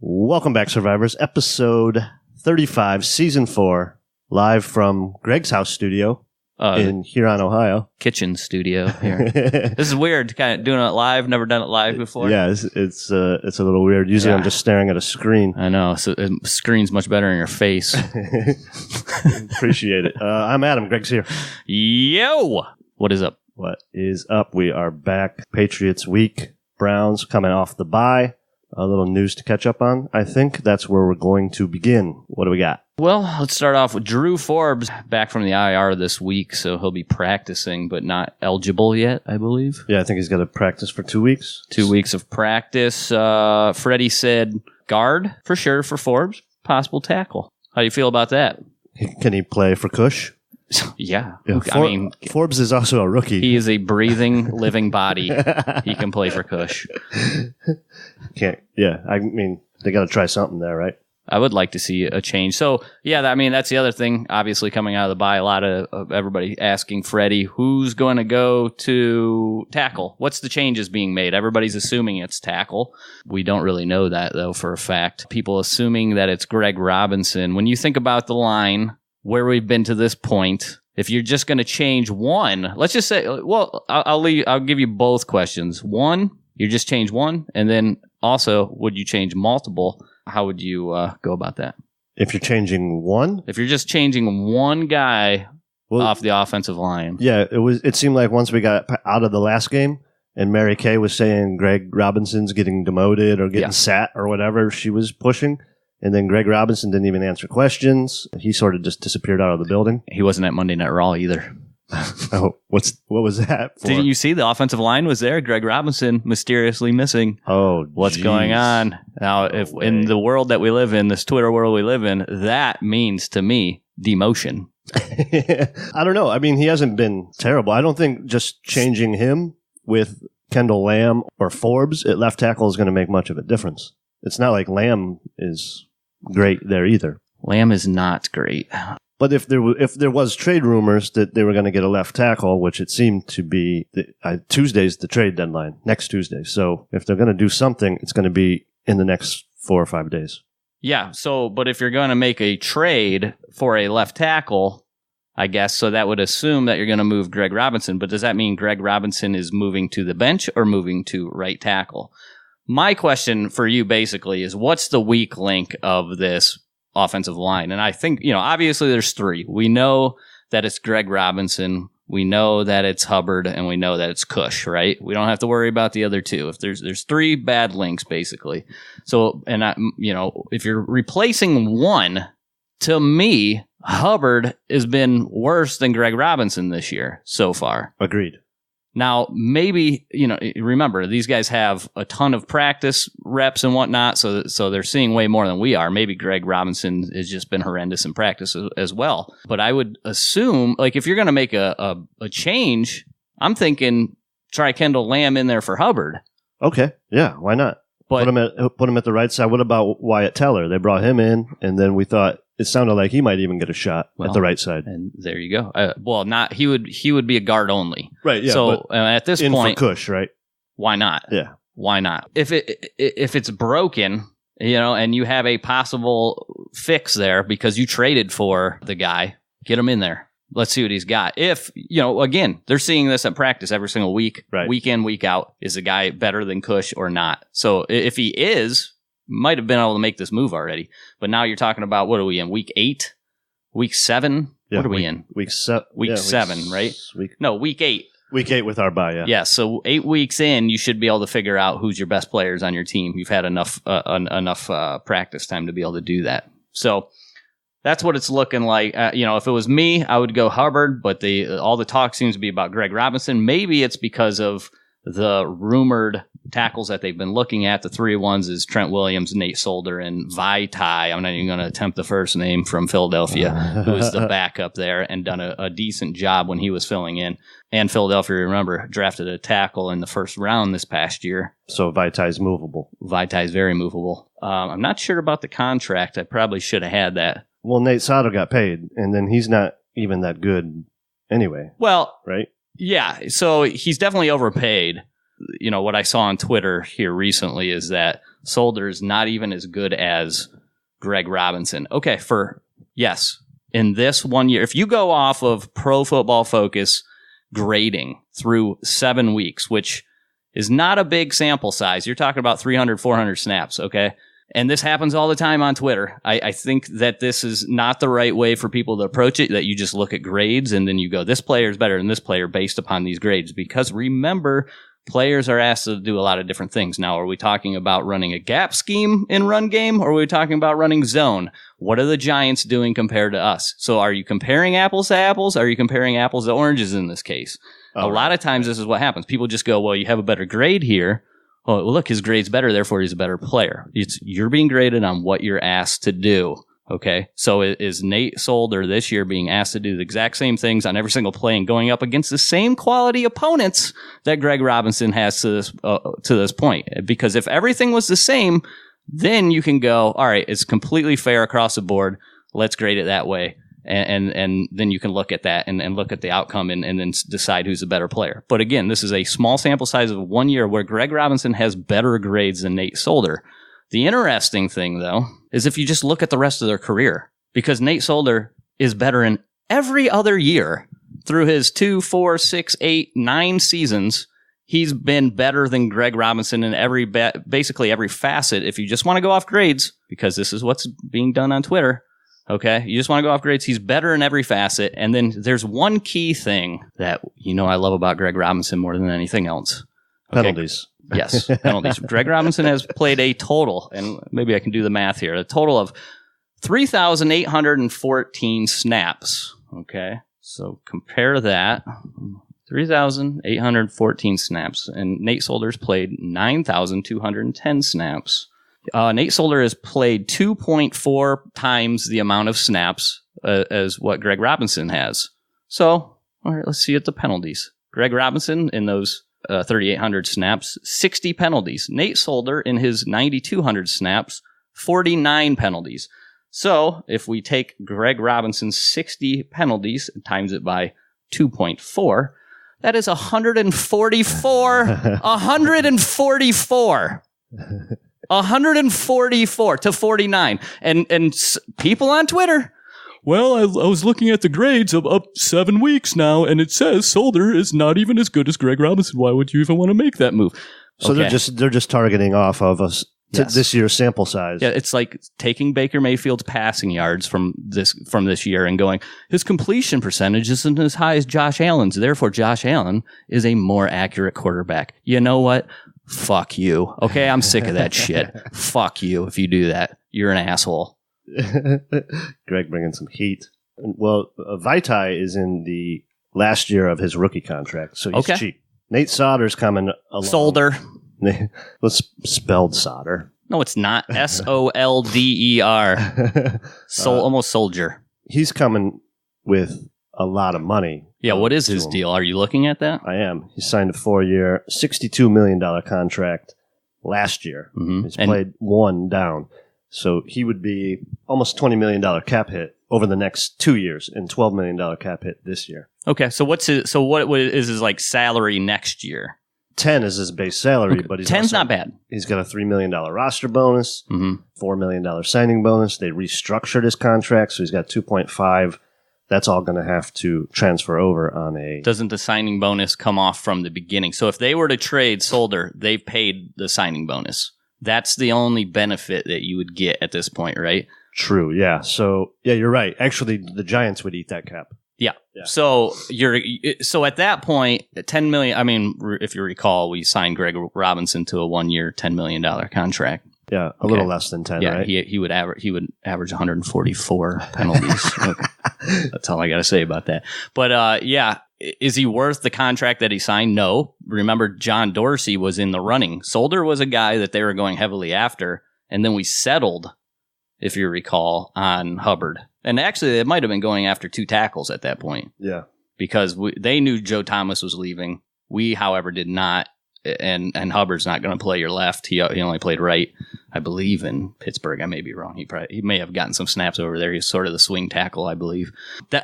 Welcome back, Survivors. Episode 35, Season 4, live from Greg's house studio in Huron, Ohio. Kitchen studio here. This is weird, kind of doing it live. Never done it live before. Yeah, it's a little weird. Usually I'm just staring at a screen. I know. So the screen's much better in your face. Appreciate it. I'm Adam. Greg's here. Yo! What is up? What is up? We are back. Patriots week. Browns coming off the bye. A little news to catch up on. I think that's where we're going to begin. What do we got? Well, let's start off with Drew Forbes back from the IR this week, so he'll be practicing but not eligible yet, I believe. Yeah, I think he's got to practice for 2 weeks. 2 weeks of practice. Freddie said guard for sure for Forbes, possible tackle. How do you feel about that? Can he play for Cush? Yeah. Forbes is also a rookie. He is a breathing, living body. He can play for Cush. They got to try something there, right? I would like to see a change. So, yeah, that's the other thing. Obviously, coming out of the bye, a lot of everybody asking Freddie, who's going to go to tackle? What's the changes being made? Everybody's assuming it's tackle. We don't really know that, though, for a fact. People assuming that it's Greg Robinson. When you think about the line, where we've been to this point, if you're just going to change one, let's just say, well, I'll give you both questions. One, you just change one, and then also, would you change multiple? How would you go about that? If you're changing one? If you're just changing one guy off the offensive line. Yeah, it seemed like once we got out of the last game, and Mary Kay was saying Greg Robinson's getting demoted or getting sat or whatever she was pushing. And then Greg Robinson didn't even answer questions. He sort of just disappeared out of the building. He wasn't at Monday Night Raw either. Oh, what was that for? Didn't you see the offensive line was there? Greg Robinson mysteriously missing. Oh, what's going on? Now, in the world that we live in, this Twitter world we live in, that means to me demotion. I don't know. I mean, he hasn't been terrible. I don't think just changing him with Kendall Lamb or Forbes at left tackle is going to make much of a difference. It's not like Lamb is great there either. Lamb is not great. But if there was trade rumors that they were going to get a left tackle, which it seemed to be, Tuesday's the trade deadline, next Tuesday. So if they're going to do something, it's going to be in the next 4 or 5 days. Yeah. But if you're going to make a trade for a left tackle, I guess, so that would assume that you're going to move Greg Robinson. But does that mean Greg Robinson is moving to the bench or moving to right tackle? My question for you basically is, what's the weak link of this offensive line? And I think, obviously there's three. We know that it's Greg Robinson. We know that it's Hubbard, and we know that it's Cush, right? We don't have to worry about the other two. If there's three bad links, basically. So, and if you're replacing one, to me, Hubbard has been worse than Greg Robinson this year so far. Agreed. Now, maybe, remember, these guys have a ton of practice reps and whatnot, so they're seeing way more than we are. Maybe Greg Robinson has just been horrendous in practice as well. But I would assume, if you're going to make a change, I'm thinking try Kendall Lamb in there for Hubbard. Okay, yeah, why not? But put him at the right side. What about Wyatt Teller? They brought him in, and then we thought it sounded like he might even get a shot at the right side. And there you go. He would be a guard only. Right, yeah. So at this point, for Cush, right? Why not? Yeah. Why not? If it's broken, and you have a possible fix there because you traded for the guy, get him in there. Let's see what he's got. If, again, they're seeing this at practice every single week, right. Week in, week out. Is the guy better than Cush or not? So if he is, might have been able to make this move already. But now you're talking about, what are we in, week 8? Week 7? Yeah, what are we in? Week 7. Week 7, right? Week 8. Week 8 with our bye, yeah. Yeah, so 8 weeks in, you should be able to figure out who's your best players on your team. You've had enough practice time to be able to do that. So that's what it's looking like. If it was me, I would go Hubbard, but all the talk seems to be about Greg Robinson. Maybe it's because of the rumored tackles that they've been looking at. The 3 ones is Trent Williams, Nate Solder, and Vaitai. I'm not even going to attempt the first name from Philadelphia, who was the backup there and done a decent job when he was filling in. And Philadelphia, remember, drafted a tackle in the first round this past year. So Vaitai's movable. Vaitai's very movable. I'm not sure about the contract. I probably should have had that. Well, Nate Solder got paid, and then he's not even that good anyway. Well, right? Yeah, so he's definitely overpaid. What I saw on Twitter here recently is that Solder is not even as good as Greg Robinson. Okay, in this 1 year, if you go off of Pro Football Focus grading through 7 weeks, which is not a big sample size, you're talking about 300, 400 snaps, okay? And this happens all the time on Twitter. I think that this is not the right way for people to approach it, that you just look at grades and then you go, this player is better than this player based upon these grades. Because remember, players are asked to do a lot of different things. Now, are we talking about running a gap scheme in run game, or are we talking about running zone? What are the Giants doing compared to us? So are you comparing apples to apples? Are you comparing apples to oranges in this case? A lot of times this is what happens. People just go, well, you have a better grade here. Oh, well, look, his grade's better, therefore he's a better player. You're being graded on what you're asked to do. Okay, so is Nate Solder this year being asked to do the exact same things on every single play and going up against the same quality opponents that Greg Robinson has to this point? Because if everything was the same, then you can go, all right, it's completely fair across the board. Let's grade it that way. And then you can look at that and look at the outcome and then decide who's a better player. But again, this is a small sample size of 1 year where Greg Robinson has better grades than Nate Solder. The interesting thing, though, is if you just look at the rest of their career, because Nate Solder is better in every other year through his 2, 4, 6, 8, 9 seasons. He's been better than Greg Robinson in basically every facet. If you just want to go off grades, because this is what's being done on Twitter, okay, you just want to go off grades, he's better in every facet. And then there's one key thing that I love about Greg Robinson more than anything else. Okay. Penalties. Yes, penalties. Greg Robinson has played a total, and maybe I can do the math here, a total of 3,814 snaps. Okay, so compare that. 3,814 snaps, and Nate Solder's played 9,210 snaps. Nate Solder has played 2.4 times the amount of snaps as what Greg Robinson has. So, all right, let's see at the penalties. Greg Robinson in those 3,800 snaps, 60 penalties. Nate Solder in his 9,200 snaps, 49 penalties. So, if we take Greg Robinson's 60 penalties and times it by 2.4, that is 144. 144. 144 to 49. And people on Twitter, well, I was looking at the grades of up 7 weeks now, and it says Solder is not even as good as Greg Robinson. Why would you even want to make that move? So they're just targeting off of us. Yes. This year's sample size. Yeah, it's like taking Baker Mayfield's passing yards from this year and going, his completion percentage isn't as high as Josh Allen's. Therefore, Josh Allen is a more accurate quarterback. You know what? Fuck you. Okay, I'm sick of that shit. Fuck you if you do that. You're an asshole. Greg bringing some heat. Well, Vaitai is in the last year of his rookie contract, so he's cheap. Nate Solder's coming along. Solder. Let's spelled solder. No, it's not. Solder. Almost soldier. He's coming with a lot of money. Yeah, what is his deal? Are you looking at that? I am. He signed a 4-year, $62 million contract last year. Mm-hmm. He's played one down. So he would be almost $20 million cap hit over the next 2 years and $12 million cap hit this year. Okay, so what is his like salary next year? 10 is his base salary, but 10's not bad. He's got a $3 million roster bonus, $4 million signing bonus. They restructured his contract, so he's got 2.5. That's all going to have to transfer over on a... Doesn't the signing bonus come off from the beginning? So if they were to trade Solder, they've paid the signing bonus. That's the only benefit that you would get at this point, right? True, yeah. So, yeah, you're right. Actually, the Giants would eat that cap. Yeah. So at that point, $10 million. I mean, if you recall, we signed Greg Robinson to a 1-year, $10 million contract. Yeah, a little less than 10. Yeah, right? he would average 144 penalties. Okay. That's all I got to say about that. But is he worth the contract that he signed? No. Remember, John Dorsey was in the running. Solder was a guy that they were going heavily after, and then we settled, if you recall, on Hubbard. And actually, they might have been going after 2 tackles at that point. Yeah. Because they knew Joe Thomas was leaving. We, however, did not. And Hubbard's not going to play your left. He only played right, I believe, in Pittsburgh. I may be wrong. He may have gotten some snaps over there. He's sort of the swing tackle, I believe.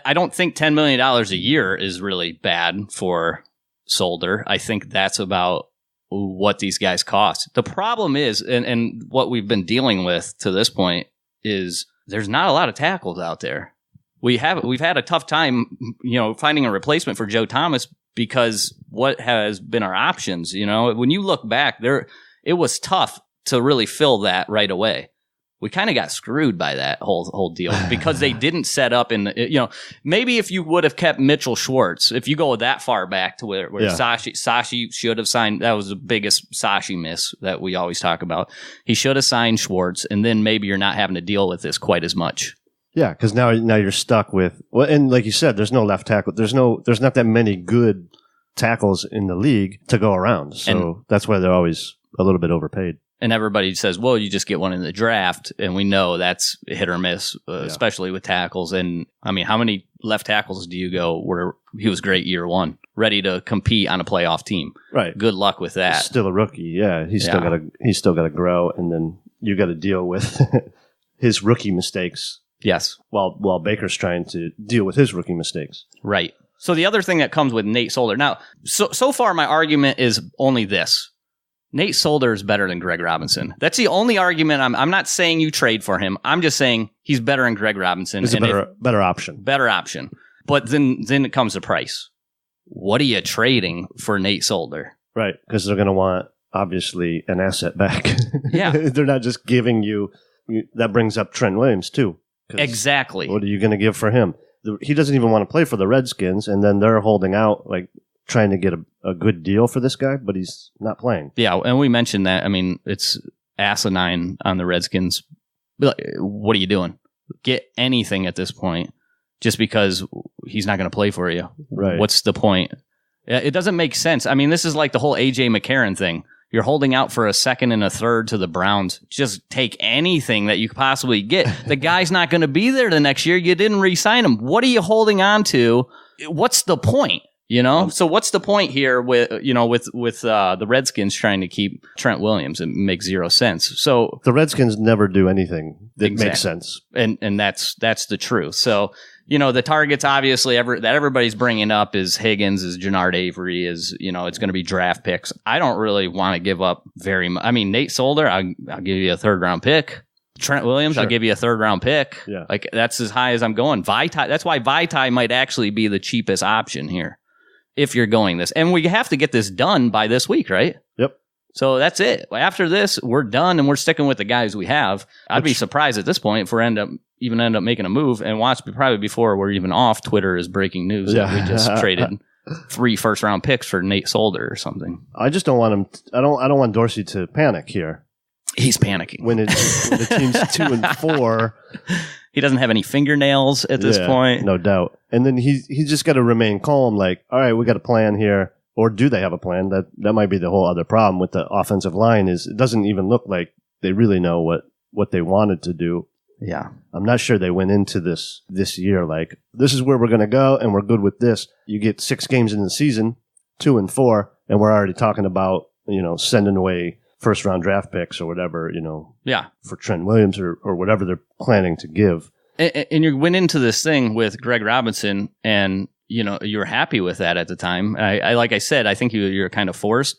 I don't think $10 million a year is really bad for Solder. I think that's about what these guys cost. The problem is, and what we've been dealing with to this point is there's not a lot of tackles out there. We've had a tough time, finding a replacement for Joe Thomas because what has been our options, when you look back there, it was tough to really fill that right away. We kind of got screwed by that whole deal because they didn't set up maybe if you would have kept Mitchell Schwartz, if you go that far back to where Sashi should have signed, that was the biggest Sashi miss that we always talk about. He should have signed Schwartz, and then maybe you're not having to deal with this quite as much. Yeah, because now you're stuck with, well, and like you said, there's no left tackle. There's not that many good tackles in the league to go around. So that's why they're always a little bit overpaid. And everybody says, well, you just get one in the draft, and we know that's hit or miss, especially with tackles. And I mean, how many left tackles do you go where he was great year one, ready to compete on a playoff team? Right. Good luck with that. He's still a rookie. Yeah, he's still got to grow, and then you got to deal with his rookie mistakes. Yes. While Baker's trying to deal with his rookie mistakes. Right. So the other thing that comes with Nate Solder. Now, so far my argument is only this. Nate Solder is better than Greg Robinson. That's the only argument. I'm not saying you trade for him. I'm just saying he's better than Greg Robinson. He's a better option. Better option. But then it comes to price. What are you trading for Nate Solder? Right, because they're going to want, obviously, an asset back. Yeah. They're not just giving you. That brings up Trent Williams, too. Exactly. What are you going to give for him? He doesn't even want to play for the Redskins, and then they're holding out, like, trying to get a good deal for this guy, but he's not playing. Yeah, and we mentioned that. I mean, it's asinine on the Redskins. What are you doing? Get anything at this point just because he's not going to play for you. Right. What's the point? It doesn't make sense. I mean, this is like the whole A.J. McCarron thing. You're holding out for a second and a third to the Browns. Just take anything that you could possibly get. The guy's not going to be there the next year. You didn't re-sign him. What are you holding on to? What's the point? So what's the point here with the Redskins trying to keep Trent Williams? It makes zero sense. So the Redskins never do anything that makes sense. And that's the truth. So, the targets obviously that everybody's bringing up is Higgins, is Jannard Avery, is, it's going to be draft picks. I don't really want to give up very much. I mean, Nate Solder, I'll give you a 3rd round pick. Trent Williams, sure. I'll give you a 3rd round pick. Yeah. Like that's as high as I'm going. Vitae, that's why Vitae might actually be the cheapest option here. If you're going this. And we have to get this done by this week, right? Yep. So that's it. After this, we're done and we're sticking with the guys we have. I'd be surprised at this point if we end up making a move. And watch, probably before we're even off, Twitter is breaking news that we just traded 3 first-round picks for Nate Solder or something. I just don't want him. I don't want Dorsey to panic here. He's panicking. When the team's 2-4. He doesn't have any fingernails at this point. No doubt. And then he's just got to remain calm, like, all right, we got a plan here. Or do they have a plan? That might be the whole other problem with the offensive line is it doesn't even look like they really know what they wanted to do. Yeah. I'm not sure they went into this year like, this is where we're going to go, and we're good with this. You get 6 games in the season, 2-4, and we're already talking about, sending away first-round draft picks or whatever, for Trent Williams or whatever they're planning to give. And you went into this thing with Greg Robinson, and, you were happy with that at the time. I like I said, I think you're kind of forced.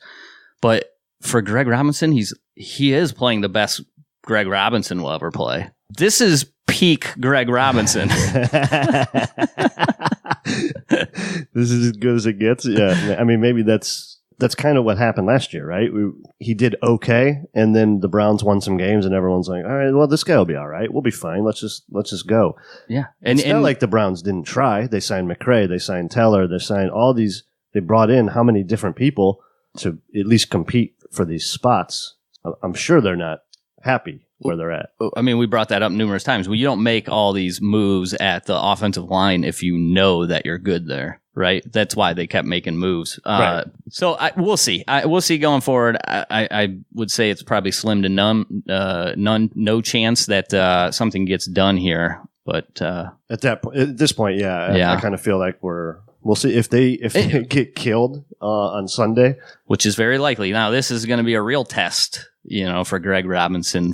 But for Greg Robinson, he is playing the best Greg Robinson will ever play. This is peak Greg Robinson. This is as good as it gets. Yeah. I mean, maybe that's kind of what happened last year, right? He did okay, and then the Browns won some games, and everyone's like, all right, well, this guy will be all right. We'll be fine. Let's just go. Yeah. It's not like the Browns didn't try. They signed McCray. They signed Teller. They signed all these. They brought in how many different people to at least compete for these spots. I'm sure they're not happy where they're at. I mean, we brought that up numerous times. Well, you don't make all these moves at the offensive line if you know that you're good there. Right, that's why they kept making moves. Right. So we'll see. We'll see going forward. I would say it's probably slim to no chance that something gets done here. But at this point, I kind of feel like we'll see if they get killed on Sunday, which is very likely. Now, this is going to be a real test, for Greg Robinson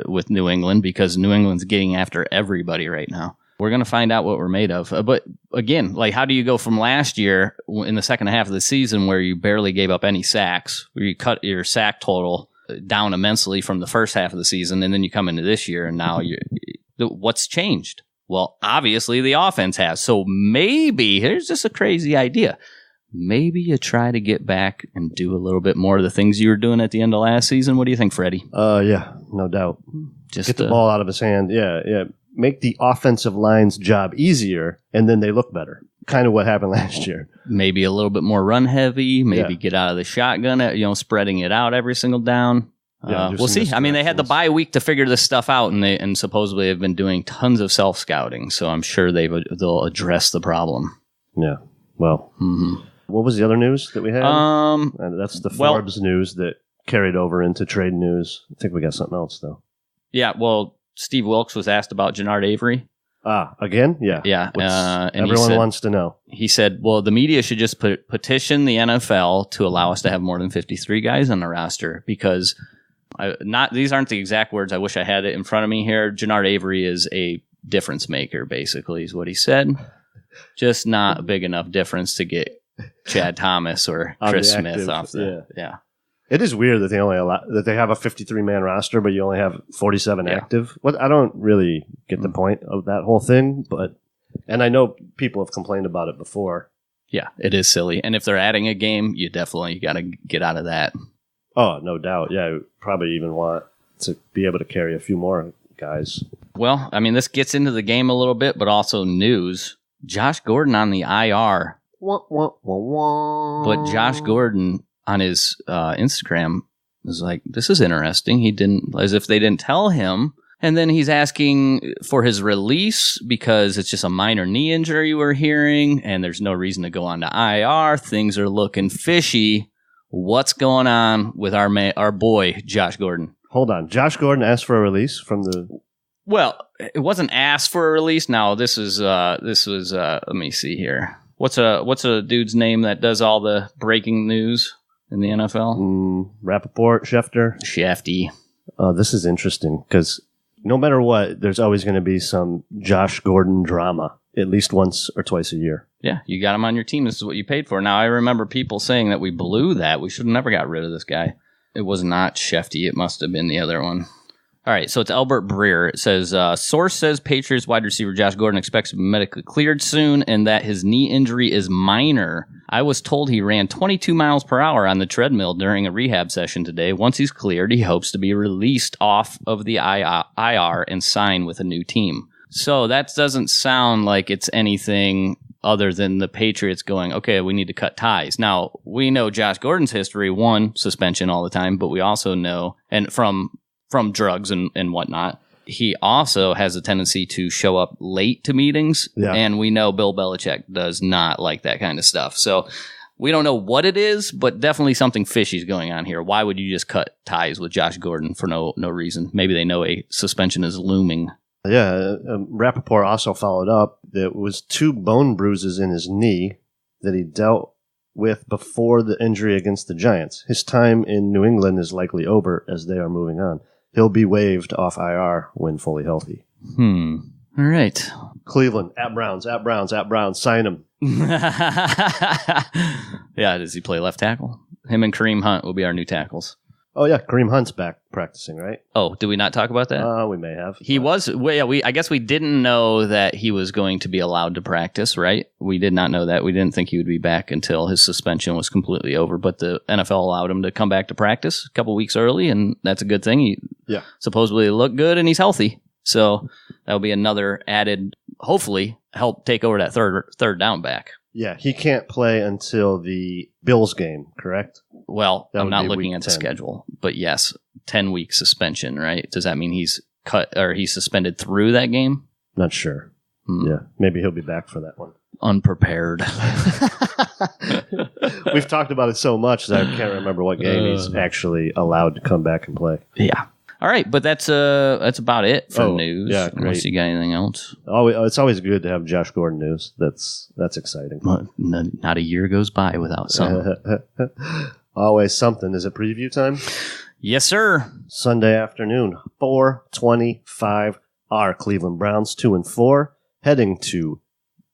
with New England because New England's getting after everybody right now. we're going to find out what we're made of. But again, like, how do you go from last year in the second half of the season where you barely gave up any sacks, where you cut your sack total down immensely from the first half of the season, and then you come into this year and now what's changed? Well, obviously the offense has. So maybe, here's just a crazy idea. Maybe you try to get back and do a little bit more of the things you were doing at the end of last season. What do you think, Freddie? Yeah, no doubt. Just get the ball out of his hand. Yeah. Make the offensive line's job easier, and then they look better. Kind of what happened last year. Maybe a little bit more run heavy. Maybe get out of the shotgun. Spreading it out every single down. We'll see. I mean, they had the bye week to figure this stuff out, and supposedly have been doing tons of self scouting. So I'm sure they'll address the problem. Yeah. Well, what was the other news that we had? That's the Forbes news that carried over into trade news. I think we got something else though. Yeah. Well, Steve Wilkes was asked about Jannard Avery. Again? Yeah. Yeah. And everyone wants to know. He said, well, the media should just petition the NFL to allow us to have more than 53 guys on the roster because these aren't the exact words. I wish I had it in front of me here. Jannard Avery is a difference maker, basically, is what he said. Just not a big enough difference to get Chad Thomas or Chris Smith off the... Yeah. It is weird that they have a 53-man roster, but you only have 47 active. I don't really get the point of that whole thing, and I know people have complained about it before. Yeah, it is silly. And if they're adding a game, you definitely got to get out of that. Oh, no doubt. Yeah, I probably even want to be able to carry a few more guys. Well, I mean, this gets into the game a little bit, but also news. Josh Gordon on the IR. But Josh Gordon on his Instagram was like, this is interesting. He didn't, as if they didn't tell him. And then he's asking for his release because it's just a minor knee injury we're hearing, and there's no reason to go on to IR. Things are looking fishy. What's going on with our boy, Josh Gordon? Hold on. Josh Gordon asked for a release from the... Well, it wasn't asked for a release. Now, this was, let me see here. What's a dude's name that does all the breaking news in the NFL? Rappaport, Schefter. Shefty. This is interesting because no matter what, there's always going to be some Josh Gordon drama at least once or twice a year. Yeah, you got him on your team. This is what you paid for. Now, I remember people saying that we blew that. We should have never got rid of this guy. It was not Shefty. It must have been the other one. All right, so it's Albert Breer. It says, source says Patriots wide receiver Josh Gordon expects to be medically cleared soon and that his knee injury is minor. I was told he ran 22 miles per hour on the treadmill during a rehab session today. Once he's cleared, he hopes to be released off of the IR and sign with a new team. So that doesn't sound like it's anything other than the Patriots going, okay, we need to cut ties. Now, we know Josh Gordon's history, one, suspension all the time, but we also know, and from drugs and whatnot, he also has a tendency to show up late to meetings, and we know Bill Belichick does not like that kind of stuff. So we don't know what it is, but definitely something fishy is going on here. Why would you just cut ties with Josh Gordon for no reason? Maybe they know a suspension is looming. Yeah, Rappaport also followed up. There was 2 bone bruises in his knee that he dealt with before the injury against the Giants. His time in New England is likely over as they are moving on. He'll be waived off IR when fully healthy. All right. Cleveland, at Browns, sign him. Yeah, does he play left tackle? Him and Kareem Hunt will be our new tackles. Oh, yeah, Kareem Hunt's back practicing, right? Oh, did we not talk about that? We may have. He was. I guess we didn't know that he was going to be allowed to practice, right? We did not know that. We didn't think he would be back until his suspension was completely over. But the NFL allowed him to come back to practice a couple weeks early, and that's a good thing. He supposedly looked good, and he's healthy. So that'll be another added, hopefully, help take over that third down back. Yeah, he can't play until the Bills game, correct? Well, I'm not looking at the schedule, but yes, 10-week suspension, right? Does that mean he's cut or he's suspended through that game? Not sure. Yeah, maybe he'll be back for that one. Unprepared. We've talked about it so much that I can't remember what game he's actually allowed to come back and play. Yeah. All right, but that's about it for news. Yeah, great. Unless you got anything else. It's always good to have Josh Gordon news. That's exciting. Not a year goes by without something. Always something. Is it preview time? Yes, sir. Sunday afternoon, 4:25. Our Cleveland Browns 2-4 heading to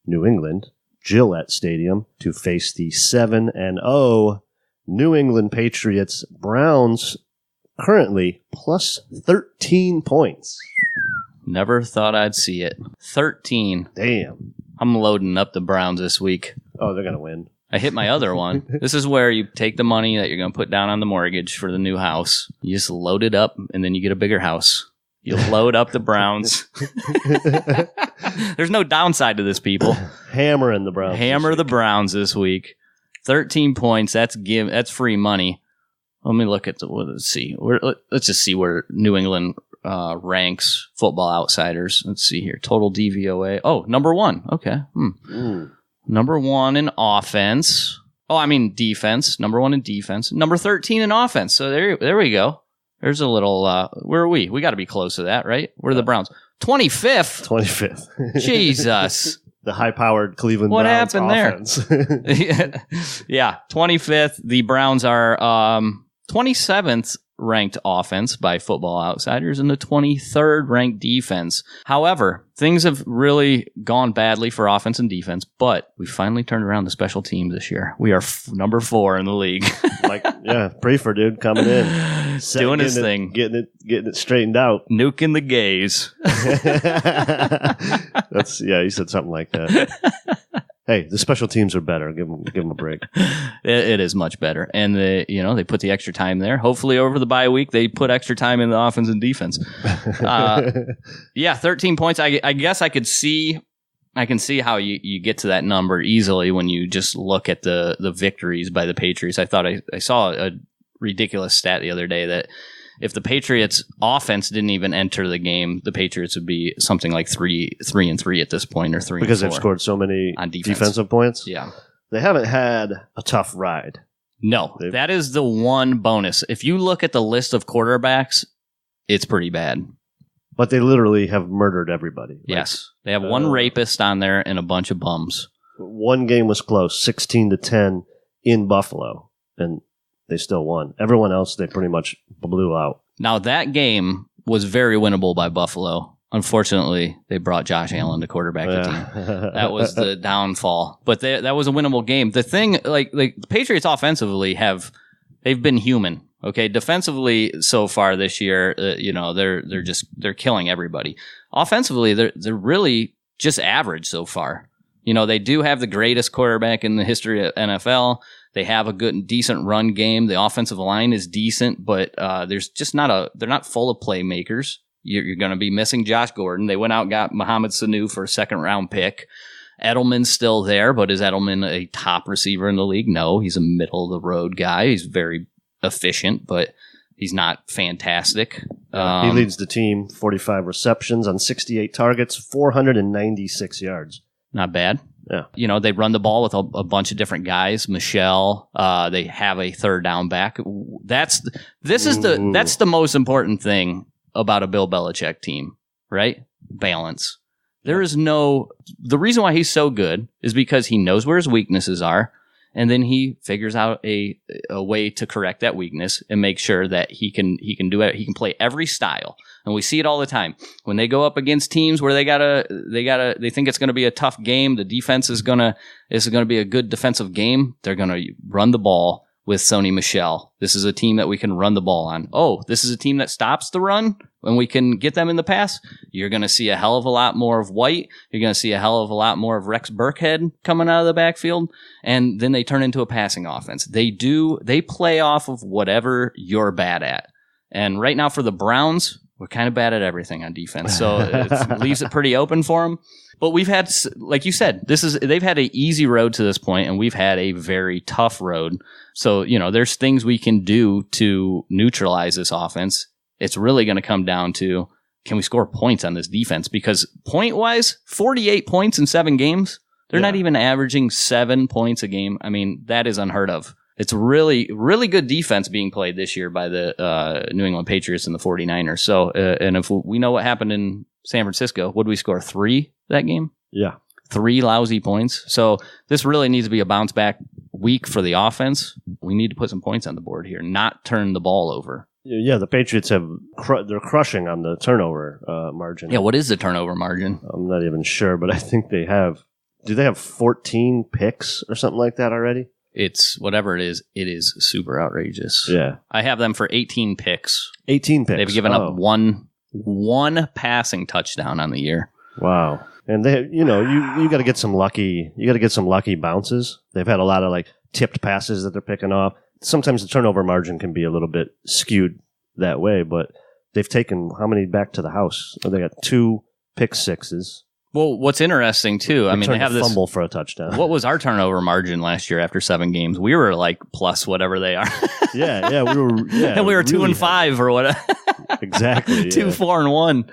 New England, Gillette Stadium, to face the 7-0 New England Patriots. Browns currently plus 13 points. Never thought I'd see it. 13. Damn. I'm loading up the Browns this week. Oh, they're going to win. I hit my other one. This is where you take the money that you're going to put down on the mortgage for the new house. You just load it up, and then you get a bigger house. You load up the Browns. There's no downside to this, people. Hammering the Browns. Hammer the Browns this week. 13 points. That's free money. Let me look at let's see. Let's just see where New England ranks Football Outsiders. Let's see here. Total DVOA. Oh, number 1. Okay. Number 1 in offense. Oh, I mean defense. Number 1 in defense. Number 13 in offense. So there we go. There's a little, where are we? We got to be close to that, right? Where are the Browns? 25th? 25th. Jesus. The high-powered Cleveland what Browns happened offense. There? Yeah, 25th. The Browns are 27th ranked offense by Football Outsiders and the 23rd ranked defense. However, things have really gone badly for offense and defense, but we finally turned around the special teams this year. We are number 4 in the league. Prefer, dude, coming in. Doing his thing. Getting it straightened out. Nuking the gays. You said something like that. Hey, the special teams are better. Give them a break. It is much better, and they put the extra time there. Hopefully, over the bye week, they put extra time in the offense and defense. 13 points. I guess I can see how you get to that number easily when you just look at the victories by the Patriots. I thought I saw a ridiculous stat the other day that if the Patriots offense didn't even enter the game, the Patriots would be something like 3-3 at this point, or 3-4. Because they've scored so many on defensive points? Yeah. They haven't had a tough ride. No, that is the one bonus. If you look at the list of quarterbacks, it's pretty bad. But they literally have murdered everybody. Yes. They have one rapist on there and a bunch of bums. One game was close, 16-10 in Buffalo, and they still won. Everyone else, they pretty much blew out. Now, that game was very winnable by Buffalo. Unfortunately, they brought Josh Allen to quarterback the team. That was the downfall. But that was a winnable game. The thing, like the Patriots offensively they've been human. Okay, defensively so far this year, they're killing everybody. Offensively, they're really just average so far. They do have the greatest quarterback in the history of NFL. They have a good, decent run game. The offensive line is decent, but there's just they're not full of playmakers. You're going to be missing Josh Gordon. They went out and got Mohamed Sanu for a second-round pick. Edelman's still there, but is Edelman a top receiver in the league? No, he's a middle-of-the-road guy. He's very efficient, but he's not fantastic. He leads the team, 45 receptions on 68 targets, 496 yards. Not bad. Yeah. They run the ball with a bunch of different guys. Michelle, they have a third down back. That's the most important thing about a Bill Belichick team, right? Balance. There is the reason why he's so good is because he knows where his weaknesses are, and then he figures out a way to correct that weakness and make sure that he can do it. He can play every style. And we see it all the time. When they go up against teams where they think it's going to be a tough game, the defense is going to be a good defensive game, they're going to run the ball with Sony Michel. This is a team that we can run the ball on. Oh, this is a team that stops the run when we can get them in the pass. You're going to see a hell of a lot more of White. You're going to see a hell of a lot more of Rex Burkhead coming out of the backfield. And then they turn into a passing offense. They play off of whatever you're bad at. And right now for the Browns, we're kind of bad at everything on defense. So it leaves it pretty open for them. But we've had, like you said, they've had an easy road to this point, and we've had a very tough road. So, there's things we can do to neutralize this offense. It's really going to come down to, can we score points on this defense? Because point-wise, 48 points in 7 games, they're not even averaging 7 points a game. I mean, that is unheard of. It's really, really good defense being played this year by the New England Patriots and the 49ers. So, and if we know what happened in San Francisco, what did we score? 3 that game? Yeah. 3 lousy points. So this really needs to be a bounce back week for the offense. We need to put some points on the board here, not turn the ball over. Yeah, the Patriots they're crushing on the turnover margin. Yeah, what is the turnover margin? I'm not even sure, but I think they have. Do they have 14 picks or something like that already? It's whatever it is super outrageous. Yeah. I have them for 18 picks. 18 picks. They've given up one passing touchdown on the year. Wow. And they, you got to get some lucky. You got to get some lucky bounces. They've had a lot of like tipped passes that they're picking off. Sometimes the turnover margin can be a little bit skewed that way, but they've taken how many back to the house? They got 2 pick sixes. Well, what's interesting too, they have this fumble for a touchdown. What was our turnover margin last year after 7 games? We were like plus whatever they are. yeah, we were. Yeah, and we were really 2-5 or whatever. Exactly. 2-4-1.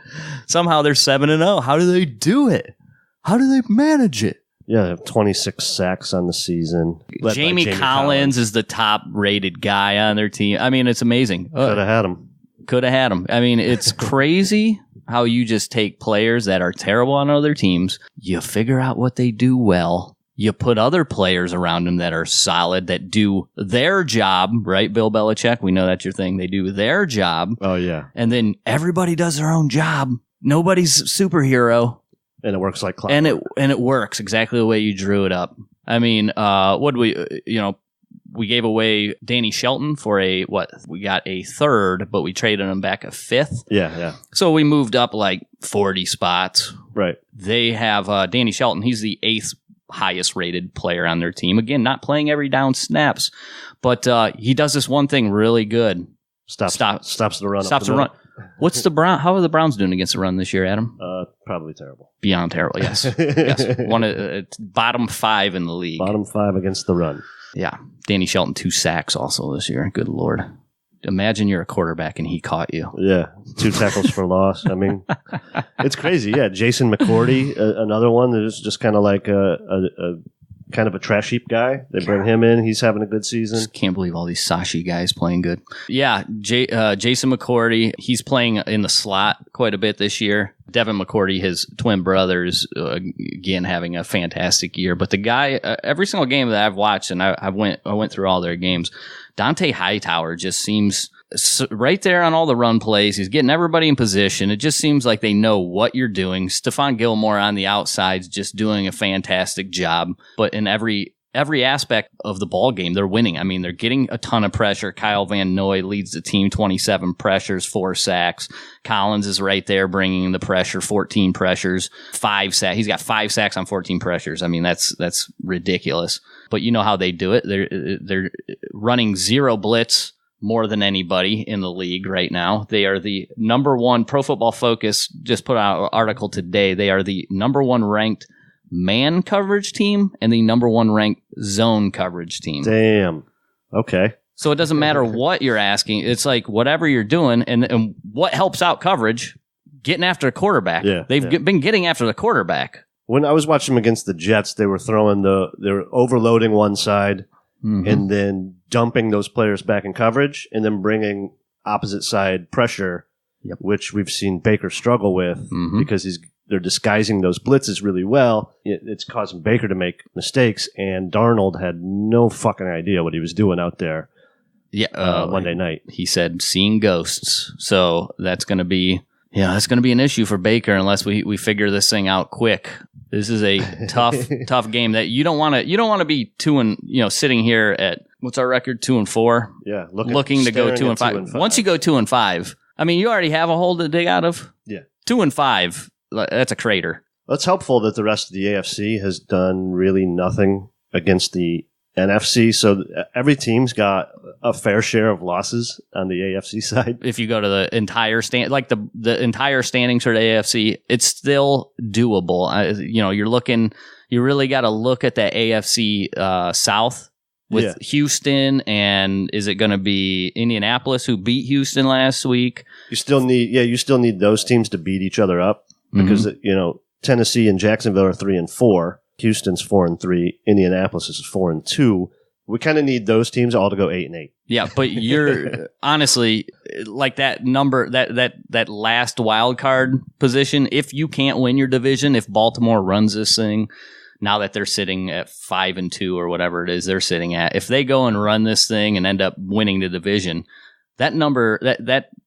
Somehow they're 7-0. How do they do it? How do they manage it? Yeah, they have 26 sacks on the season. Jamie Collins is the top rated guy on their team. It's amazing. Could have had him. It's crazy how you just take players that are terrible on other teams, you figure out what they do well, you put other players around them that are solid, that do their job, right, Bill Belichick? We know that's your thing. They do their job. Oh, yeah. And then everybody does their own job. Nobody's a superhero. And it works like clockwork. And it works exactly the way you drew it up. We gave away Danny Shelton for we got a 3rd, but we traded him back a 5th. Yeah. So we moved up like 40 spots. Right. They have Danny Shelton. He's the 8th highest rated player on their team. Again, not playing every down snaps, but he does this one thing really good. Stops the run. Stops the run. What's the Brown? How are the Browns doing against the run this year, Adam? Probably terrible. Beyond terrible. Yes. Yes. Bottom 5 in the league. Bottom 5 against the run. Yeah. Danny Shelton, 2 sacks also this year. Good Lord. Imagine you're a quarterback and he caught you. Yeah. 2 tackles for loss. It's crazy. Yeah. Jason McCourty, another one that is just kind of like a kind of a trash heap guy. They bring him in. He's having a good season. Just can't believe all these Sashi guys playing good. Yeah. Jason McCourty, he's playing in the slot quite a bit this year. Devin McCourty, his twin brothers, again, having a fantastic year. But the guy, every single game that I've watched, and I went through all their games, Dante Hightower just seems right there on all the run plays. He's getting everybody in position. It just seems like they know what you're doing. Stephon Gilmore on the outside's just doing a fantastic job. But in every aspect of the ball game, they're winning. They're getting a ton of pressure. Kyle Van Noy leads the team, 27 pressures, 4 sacks. Collins is right there bringing the pressure, 14 pressures, 5 sacks. He's got 5 sacks on 14 pressures. That's ridiculous. But you know how they do it. They're running 0 blitz more than anybody in the league right now. They are the number 1. Pro Football Focus just put out an article today. They are the number 1 ranked man coverage team and the number 1 ranked zone coverage team. Damn. Okay. So it doesn't matter what you're asking. It's like whatever you're doing and what helps out coverage, getting after the quarterback. Yeah, They've been getting after the quarterback. When I was watching them against the Jets, they were overloading one side and then dumping those players back in coverage and then bringing opposite side pressure, which we've seen Baker struggle with because they're disguising those blitzes really well. It's causing Baker to make mistakes, and Darnold had no fucking idea what he was doing out there. Yeah, Monday night. He said seeing ghosts. So that's going to be an issue for Baker unless we figure this thing out quick. This is a tough game that you don't want to be sitting here at what's our record, 2-4. Yeah, looking to go 2-5. Once you go 2-5, you already have a hole to dig out of. Yeah, 2-5. That's a crater. It's helpful that the rest of the AFC has done really nothing against the NFC, so every team's got a fair share of losses on the AFC side. If you go to the entire the entire standings for the AFC, it's still doable. You really got to look at the AFC South with Houston, and is it going to be Indianapolis who beat Houston last week? You still need those teams to beat each other up because Tennessee and Jacksonville are 3-4. Houston's 4-3. Indianapolis is 4-2. We kind of need those teams all to go 8-8. Yeah, but you're honestly like that number, that last wild card position. If you can't win your division, if Baltimore runs this thing, now that they're sitting at 5-2 or whatever it is they're sitting at, if they go and run this thing and end up winning the division, that number,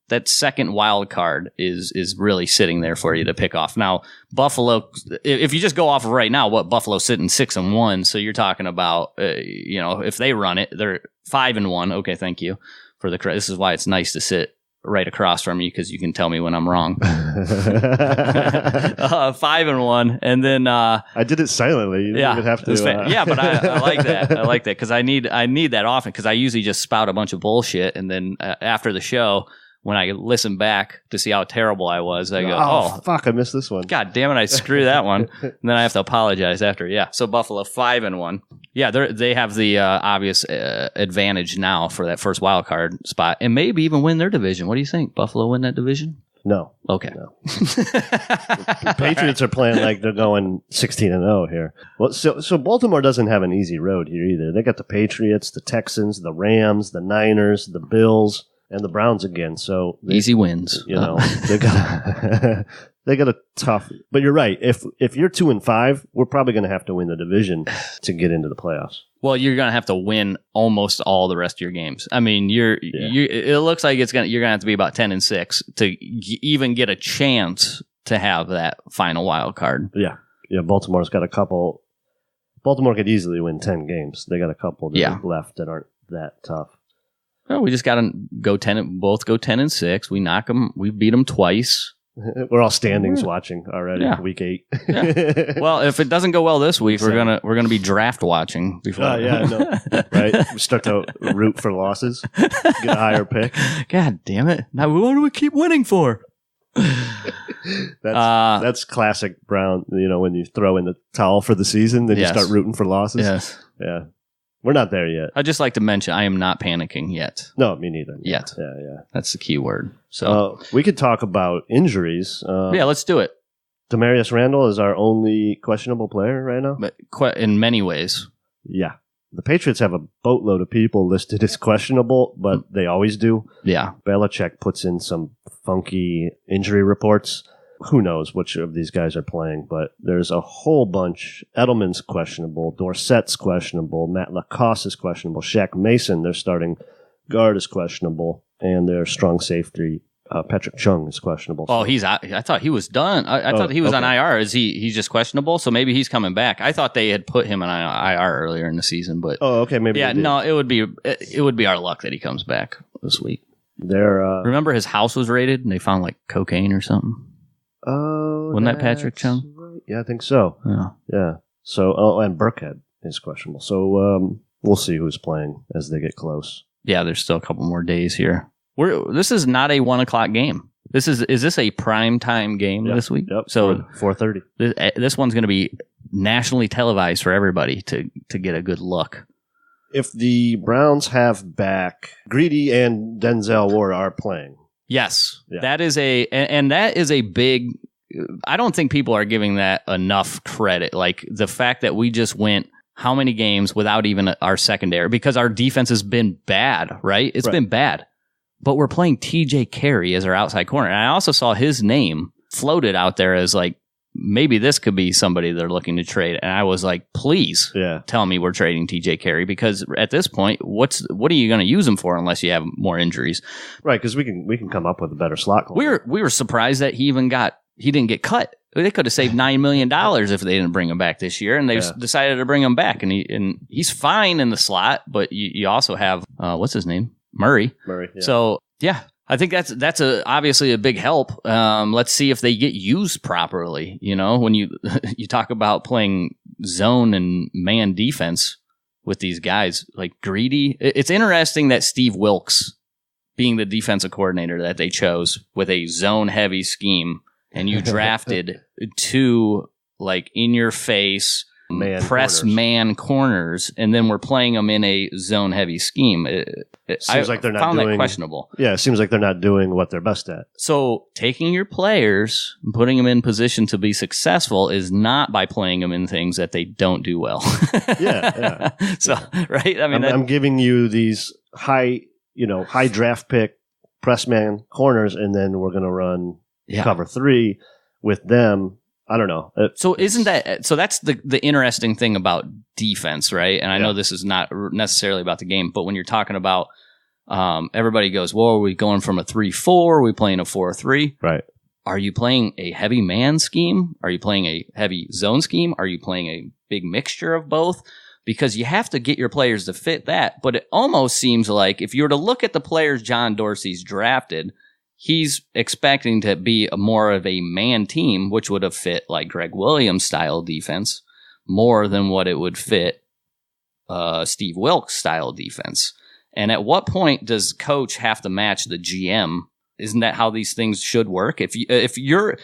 that second wild card is really sitting there for you to pick off. Now, Buffalo, if you just go off of right now, Buffalo's sitting 6-1, so you're talking about, if they run it, they're 5-1. Okay, thank you for the credit. This is why it's nice to sit right across from you, because you can tell me when I'm wrong. 5-1, and then I did it silently. You didn't even have to. Yeah, but I like that. I like that because I need that often, because I usually just spout a bunch of bullshit, and then after the show, when I listen back to see how terrible I was, I go, oh fuck, I missed this one. God damn it, I screwed that one. And then I have to apologize after. Yeah, so Buffalo 5-1. Yeah, they have the obvious advantage now for that first wild card spot, and maybe even win their division. What do you think? Buffalo win that division? No. Okay. No. The Patriots are playing like they're going 16-0 here. Well, so Baltimore doesn't have an easy road here either. They got the Patriots, the Texans, the Rams, the Niners, the Bills, and the Browns again. So easy wins. They got they got a tough. But you're right. If you're 2-5, we're probably going to have to win the division to get into the playoffs. Well, you're going to have to win almost all the rest of your games. I mean, it looks like you're going to have to be about 10-6 to even get a chance to have that final wild card. Yeah. Baltimore's got a couple. Baltimore could easily win 10 games. They got a couple left that aren't that tough. Well, we just got to go 10-6. We knock them. We beat them twice. We're all standings watching already. Yeah. Week 8. Yeah. Well, if it doesn't go well this week, we're gonna be draft watching before. Right. We start to root for losses, get a higher pick. God damn it! Now what do we keep winning for? That's classic Brown. When you throw in the towel for the season, then you start rooting for losses. Yes. Yeah. We're not there yet. I'd just like to mention I am not panicking yet. No, me neither. Yet. Yeah. That's the key word. So we could talk about injuries. Let's do it. Demarius Randall is our only questionable player right now. But in many ways. Yeah. The Patriots have a boatload of people listed as questionable, but they always do. Yeah. Belichick puts in some funky injury reports. Who knows which of these guys are playing, but there's a whole bunch. Edelman's questionable. Dorsett's questionable. Matt Lacoste is questionable. Shaq Mason, their starting guard, is questionable. And their strong safety, Patrick Chung, is questionable. Oh, he's out. I thought he was done. I thought he was on IR. Is he's just questionable? So maybe he's coming back. I thought they had put him on IR earlier in the season, but okay, maybe. Yeah, no, it would be our luck that he comes back this week. Remember his house was raided and they found like cocaine or something. Oh, wasn't that Patrick Chung? Right. Yeah, I think so. Yeah. So, and Burkhead is questionable. So, we'll see who's playing as they get close. Yeah, there's still a couple more days here. This is not a 1:00 game. Is this a prime time game this week? Yep. So 4:30. This one's going to be nationally televised for everybody to get a good look. If the Browns have back, Greedy and Denzel Ward are playing. Yes, that is that is a big. I don't think people are giving that enough credit. Like the fact that we just went how many games without even our secondary, because our defense has been bad, right? It's been bad, but we're playing TJ Carey as our outside corner. And I also saw his name floated out there as like, maybe this could be somebody they're looking to trade. And I was like, please tell me we're trading TJ Carey, because at this point, what are you going to use him for unless you have more injuries? Right. Cause we can come up with a better slot corner. We were surprised that he didn't get cut. They could have saved $9 million if they didn't bring him back this year, and they decided to bring him back. And he's fine in the slot, but you also have what's his name, Murray. Yeah. So I think that's obviously a big help. Let's see if they get used properly. When you talk about playing zone and man defense with these guys like Greedy, it's interesting that Steve Wilkes, being the defensive coordinator that they chose with a zone heavy scheme, and you drafted two like in your face man corners, and then we're playing them in a zone heavy scheme. Seems like they're not found doing that questionable. Yeah, it seems like they're not doing what they're best at. So taking your players and putting them in position to be successful is not by playing them in things that they don't do well. Yeah. So right, I mean, I'm giving you these high draft pick press man corners, and then we're going to run cover 3 with them. I don't know. So that's the interesting thing about defense, right? And I know this is not necessarily about the game, but when you're talking about everybody goes, well, are we going from a 3-4? Are we playing a 4-3? Right. Are you playing a heavy man scheme? Are you playing a heavy zone scheme? Are you playing a big mixture of both? Because you have to get your players to fit that. But it almost seems like if you were to look at the players John Dorsey's drafted, he's expecting to be more of a man team, which would have fit like Greg Williams style defense more than what it would fit Steve Wilkes style defense. And at what point does coach have to match the GM? Isn't that how these things should work? If you're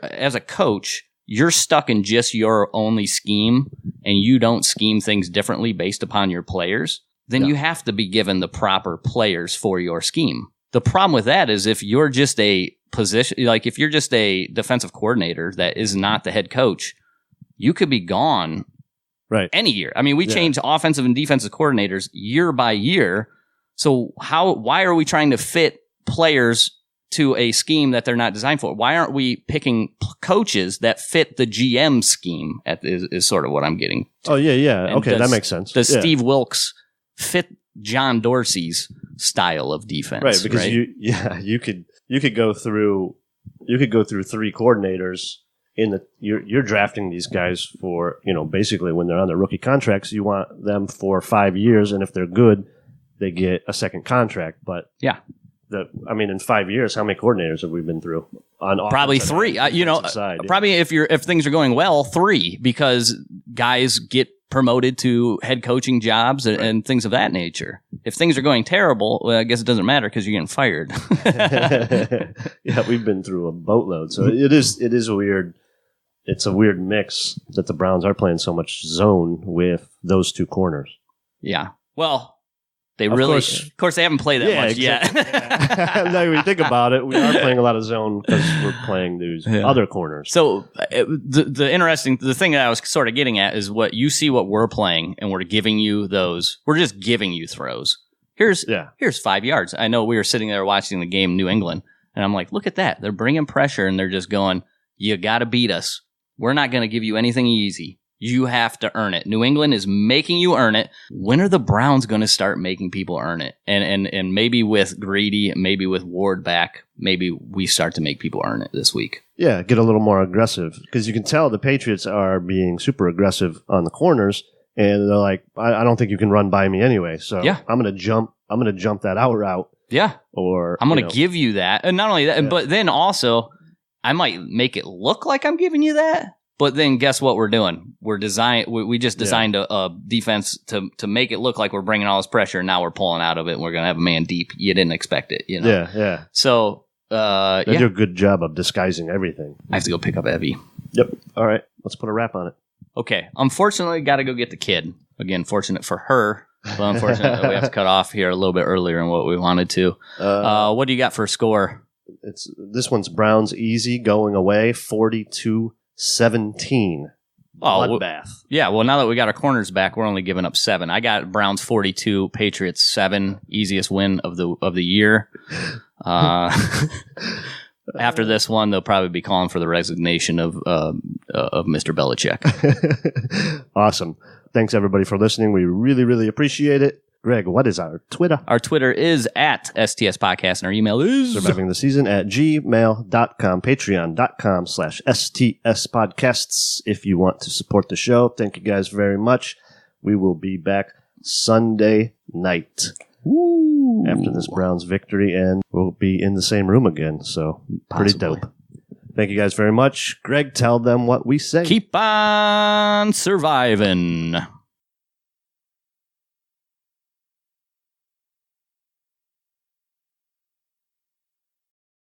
as a coach, you're stuck in just your only scheme and you don't scheme things differently based upon your players, then you have to be given the proper players for your scheme. The problem with that is if you're just a position, like if you're just a defensive coordinator that is not the head coach, you could be gone any year. I mean, we change offensive and defensive coordinators year by year. So why are we trying to fit players to a scheme that they're not designed for? Why aren't we picking coaches that fit the GM scheme? Is sort of what I'm getting to. Oh, yeah. And okay, that makes sense. Does Steve Wilkes fit John Dorsey's style of defense? Right, because you could go through 3 coordinators you're drafting these guys for, basically when they're on their rookie contracts, you want them for 5 years, and if they're good, they get a second contract. But in 5 years, how many coordinators have we been through? Probably 3. Probably if things are going well, 3, because guys get promoted to head coaching jobs and things of that nature. If things are going terrible, well, I guess it doesn't matter because you're getting fired. Yeah, we've been through a boatload, so it is weird. It's a weird mix that the Browns are playing so much zone with those 2 corners. Yeah. Well, they really, of course, they haven't played that much yet. Now, when you think about it, we are playing a lot of zone because we're playing these other corners. So the thing that I was sort of getting at is what we're playing, and we're giving you those. We're just giving you throws. Here's 5 yards. I know we were sitting there watching the game, New England, and I'm like, look at that. They're bringing pressure, and they're just going, you got to beat us. We're not going to give you anything easy. You have to earn it. New England is making you earn it. When are the Browns going to start making people earn it? And maybe with Grady, maybe with Ward back, maybe we start to make people earn it this week. Yeah, get a little more aggressive, because you can tell the Patriots are being super aggressive on the corners, and they're like, I don't think you can run by me anyway. So I'm going to jump that out route. Yeah. Or I'm going to give you that. And not only that, but then also I might make it look like I'm giving you that. But then guess what we're doing? We just designed a defense to make it look like we're bringing all this pressure, and now we're pulling out of it, and we're going to have a man deep. You didn't expect it, Yeah. So, they do a good job of disguising everything. I have to go pick up Evie. Yep. All right. Let's put a wrap on it. Okay. Unfortunately, got to go get the kid. Again, fortunate for her. But unfortunately, we have to cut off here a little bit earlier than what we wanted to. What do you got for a score? This one's Browns easy going away, 42-17. Bloodbath. Yeah, well, now that we got our corners back, we're only giving up 7. I got Browns 42, Patriots 7, easiest win of the year. After this one, they'll probably be calling for the resignation of Mr. Belichick. Awesome. Thanks, everybody, for listening. We really, really appreciate it. Greg, what is our Twitter? Our Twitter is at STS Podcast, and our email is survivingtheseason@gmail.com, patreon.com/STS Podcasts if you want to support the show. Thank you guys very much. We will be back Sunday night after this Browns victory, and we'll be in the same room again, so pretty dope. Thank you guys very much. Greg, tell them what we say. Keep on surviving.